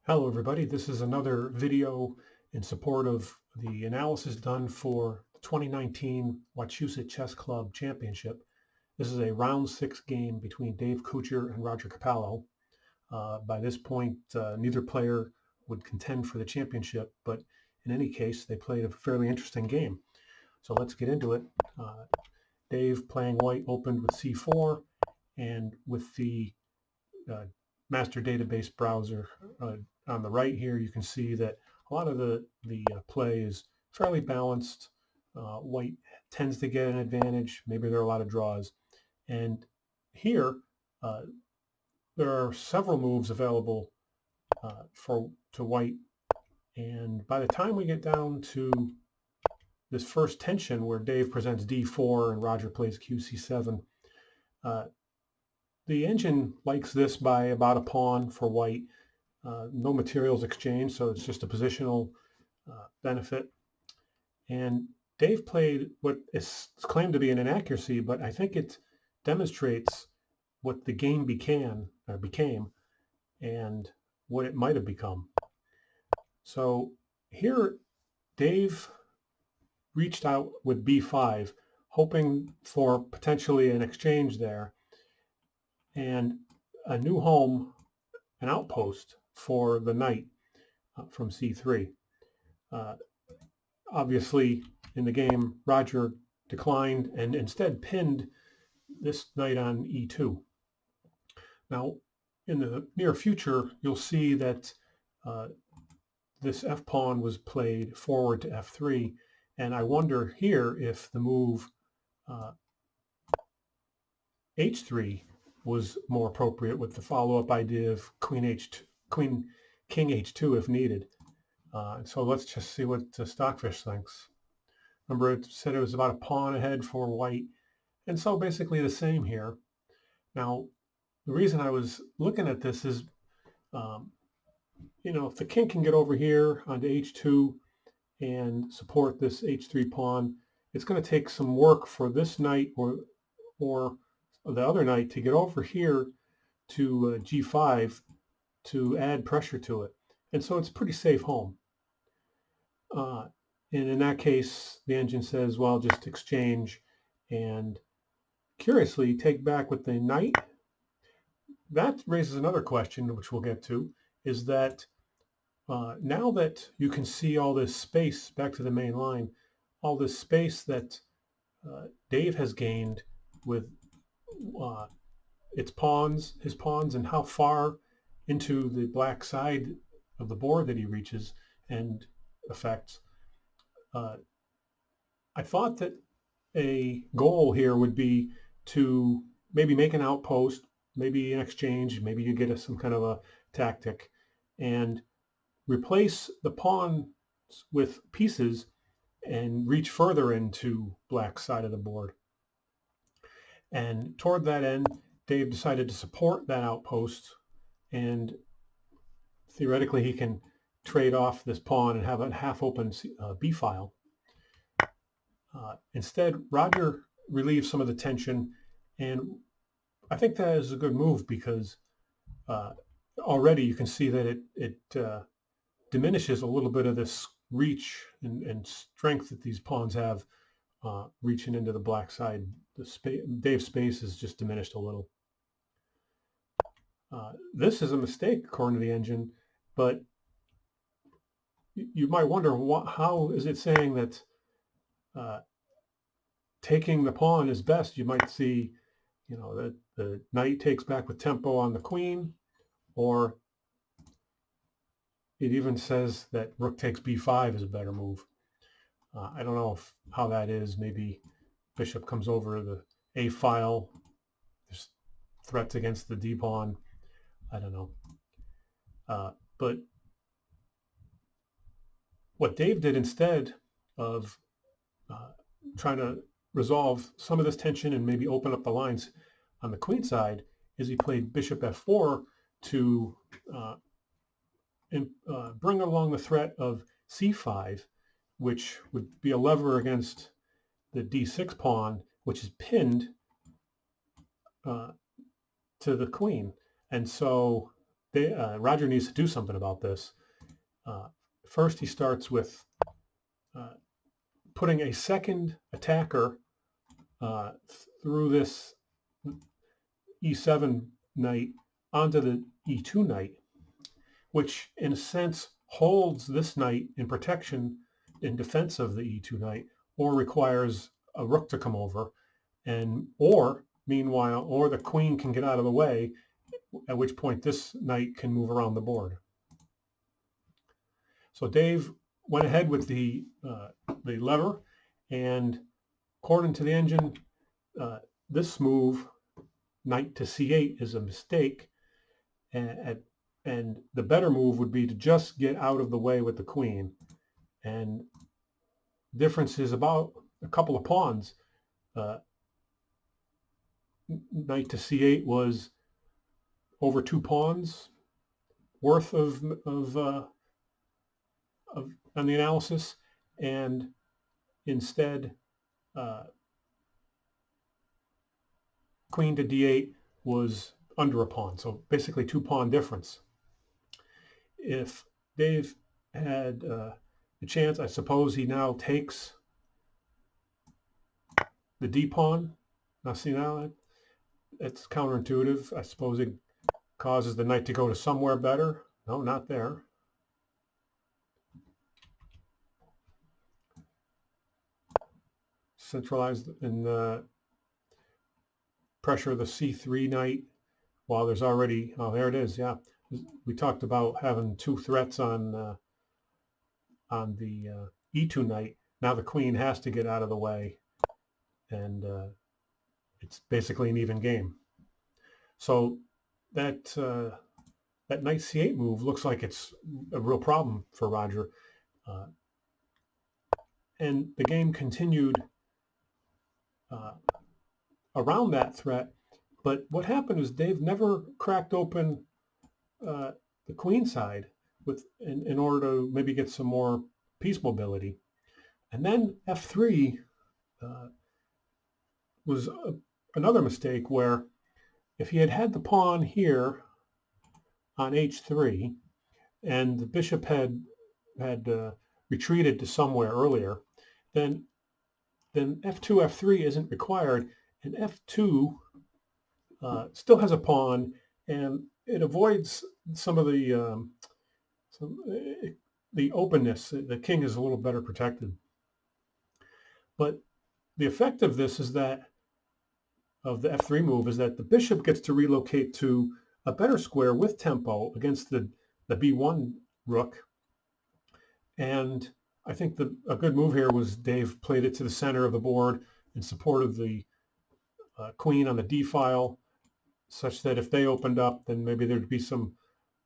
Hello everybody, this is another video in support of the analysis done for the 2019 Wachusett Chess Club Championship. This is a round 6 game between Dave Couture and Roger Cappallo. By this point, neither player would contend for the championship, but in any case, they played a fairly interesting game. So let's get into it. Dave, playing white, opened with c4, and with the uh, master database browser on the right here, you can see that a lot of the play is fairly balanced. White tends to get an advantage. Maybe there are a lot of draws. And here, uh, there are several moves available to white. And by the time we get down to this first tension where Dave presents d4 and Roger plays qc7, the engine likes this by about a pawn for white. No materials exchanged, so it's just a positional benefit. And Dave played what is claimed to be an inaccuracy, but I think it demonstrates what the game became and what it might have become. So here, Dave reached out with b5, hoping for potentially an exchange there and a new home, an outpost for the knight from c3. Obviously, in the game, Roger declined and instead pinned this knight on e2. Now, in the near future, you'll see that this f-pawn was played forward to f3, and I wonder here if the move h3 was more appropriate with the follow-up idea of king h2 if needed. So let's just see what Stockfish thinks. Remember, it said it was about a pawn ahead for white, and so basically the same here. Now, the reason I was looking at this is, if the king can get over here onto h2 and support this h3 pawn, it's going to take some work for this knight or the other knight to get over here to g5 to add pressure to it. And so it's a pretty safe home. And in that case, the engine says, well, just exchange and curiously take back with the knight. That raises another question, which we'll get to, is that now that you can see all this space back to the main line, all this space that Dave has gained with his pawns, and how far into the black side of the board that he reaches and affects. I thought that a goal here would be to maybe make an outpost, maybe an exchange, maybe you get some kind of a tactic, and replace the pawns with pieces and reach further into black side of the board. And toward that end, Dave decided to support that outpost, and theoretically he can trade off this pawn and have a half-open b file. Instead, Roger relieves some of the tension, and I think that is a good move because already you can see that it diminishes a little bit of this reach and strength that these pawns have reaching into the black side. Dave's space is just diminished a little. This is a mistake according to the engine, but you might wonder how is it saying that taking the pawn is best. You might see, that the knight takes back with tempo on the queen, or it even says that rook takes b5 is a better move. I don't know how that is. Maybe bishop comes over the a file. There's threats against the d pawn. I don't know. But what Dave did instead of trying to resolve some of this tension and maybe open up the lines on the queen side is he played bishop f4 to bring along the threat of c5, which would be a lever against the d6 pawn, which is pinned to the queen. And so Roger needs to do something about this. First, he starts with putting a second attacker through this e7 knight onto the e2 knight, which in a sense holds this knight in protection in defense of the e2 knight, or requires a rook to come over, or the queen can get out of the way, at which point this knight can move around the board. So Dave went ahead with the lever, and according to the engine, this move, knight to c8, is a mistake, and the better move would be to just get out of the way with the queen. And difference is about a couple of pawns. Knight to c8 was over 2 pawns worth of on the analysis, and instead queen to d8 was under a pawn, so basically 2 pawn difference. If Dave had a chance, I suppose he now takes the d pawn. Now see, now it's counterintuitive. I suppose it causes the knight to go to somewhere better. No, not there. Centralized and pressure the c3 knight while there's already, oh, there it is, yeah. We talked about having 2 threats on the e2 knight. Now the queen has to get out of the way, and it's basically an even game. So that knight c8 move looks like it's a real problem for Roger, and the game continued around that threat. But what happened is Dave never cracked open the queen side in order to maybe get some more piece mobility. And then f3 was another mistake, where if he had the pawn here on h3 and the bishop had retreated to somewhere earlier, then f2, f3 isn't required, and f2 still has a pawn, and it avoids some of the openness. The king is a little better protected. But the effect of this is that, of the f3 move, is that the bishop gets to relocate to a better square with tempo against the b1 rook. And I think a good move here was Dave played it to the center of the board in support of the queen on the d file, such that if they opened up, then maybe there'd be some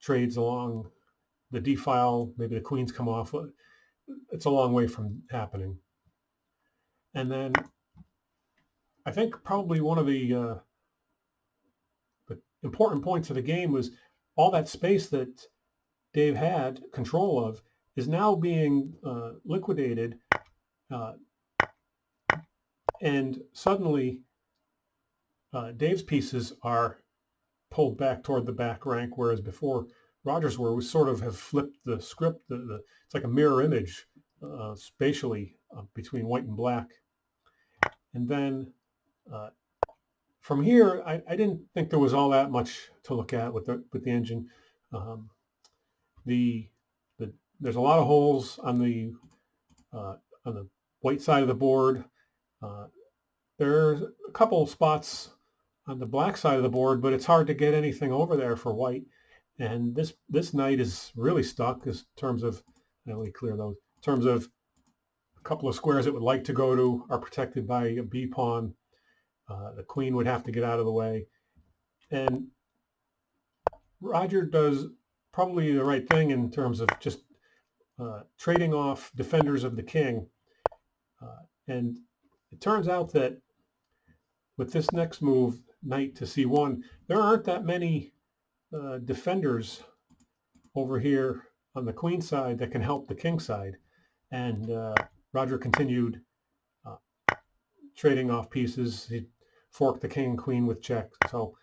trades along the d file. Maybe the queens come off. It's a long way from happening. And then I think probably one of the important points of the game was all that space that Dave had control of is now being liquidated, and suddenly Dave's pieces are pulled back toward the back rank, whereas before Roger's we sort of have flipped the script. It's like a mirror image spatially between white and black. And then from here, I didn't think there was all that much to look at with the engine. There's a lot of holes on the white side of the board. There's a couple spots on the black side of the board, but it's hard to get anything over there for white. And this knight is really stuck in terms of, let me clear those, in terms of a couple of squares it would like to go to are protected by a b pawn. The queen would have to get out of the way. And Roger does probably the right thing in terms of just trading off defenders of the king. And it turns out that with this next move, knight to c1, there aren't that many defenders over here on the queen side that can help the king side. And Roger continued trading off pieces. He forked the king and queen with check. So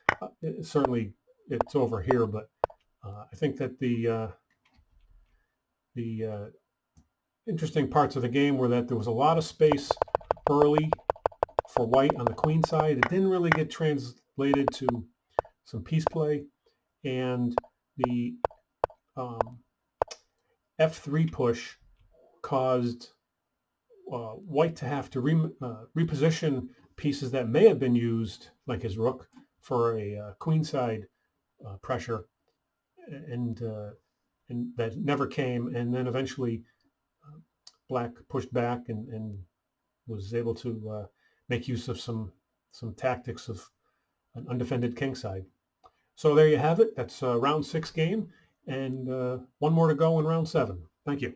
certainly it's over here, but I think that the interesting parts of the game were that there was a lot of space early for white on the queen side. It didn't really get translated to some piece play, and the F3 push caused white to have to reposition pieces that may have been used, like his rook, for a queenside pressure, and that never came. And then eventually, black pushed back and was able to make use of some tactics of an undefended kingside. So there you have it. That's round 6 game, and one more to go in round 7. Thank you.